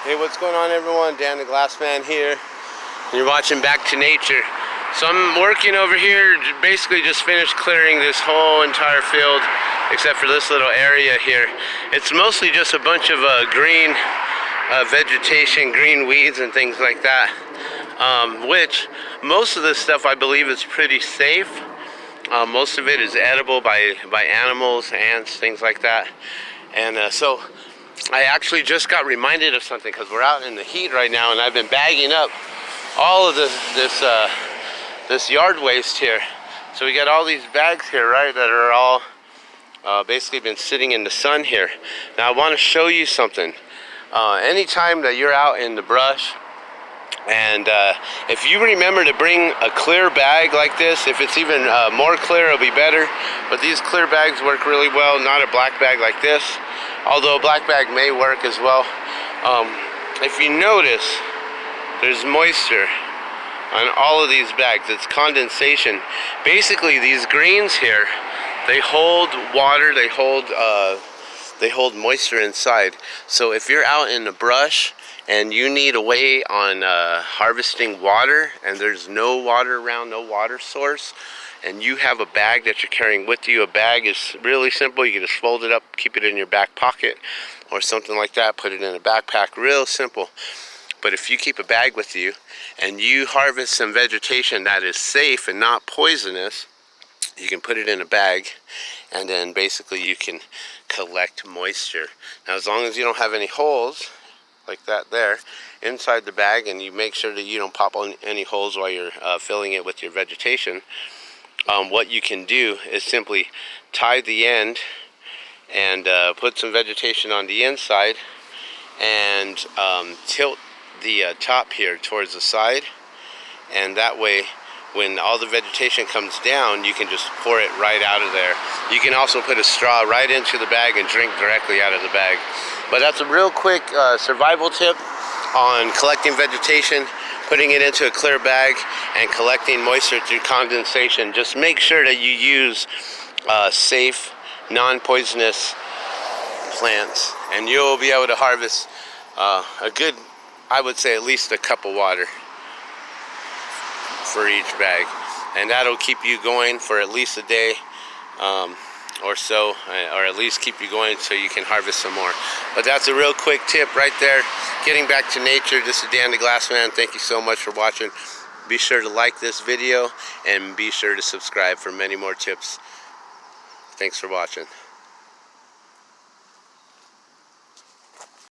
Hey, what's going on, everyone? Dan the Glassman here. You're watching Back to Nature. So I'm working over here, basically just finished clearing this whole entire field except for this little area here. It's mostly just a bunch of green vegetation, green weeds and things like that, which most of this stuff I believe is pretty safe. Most of it is edible by animals, ants, things like that. And so I actually just got reminded of something because we're out in the heat right now, and I've been bagging up all of this yard waste here. So we got all these bags here, right, that are all basically been sitting in the sun here. Now I want to show you something. Anytime that you're out in the brush, and if you remember to bring a clear bag like this, if it's even more clear, it'll be better. But these clear bags work really well, not a black bag like this, although a black bag may work as well. If you notice, there's moisture on all of these bags. It's condensation. Basically, these greens here, they hold water, they hold moisture inside. So if you're out in the brush and you need a way on harvesting water, and there's no water around, no water source, and you have a bag that you're carrying with you, a bag is really simple. You can just fold it up, keep it in your back pocket or something like that, put it in a backpack, real simple. But if you keep a bag with you and you harvest some vegetation that is safe and not poisonous, you can put it in a bag, and then basically you can collect moisture. Now, as long as you don't have any holes like that there inside the bag, and you make sure that you don't pop on any holes while you're filling it with your vegetation, what you can do is simply tie the end and put some vegetation on the inside, and tilt the top here towards the side, and that way when all the vegetation comes down, you can just pour it right out of there. You can also put a straw right into the bag and drink directly out of the bag. But that's a real quick survival tip on collecting vegetation, putting it into a clear bag, and collecting moisture through condensation. Just make sure that you use safe, non-poisonous plants, and you'll be able to harvest a good, I would say, at least a cup of water for each bag, and that'll keep you going for at least a day or so, or at least keep you going so you can harvest some more. But that's a real quick tip right there. Getting back to nature. This is Dan the Glassman. Thank you so much for watching. Be sure to like this video and be sure to subscribe for many more tips. Thanks for watching.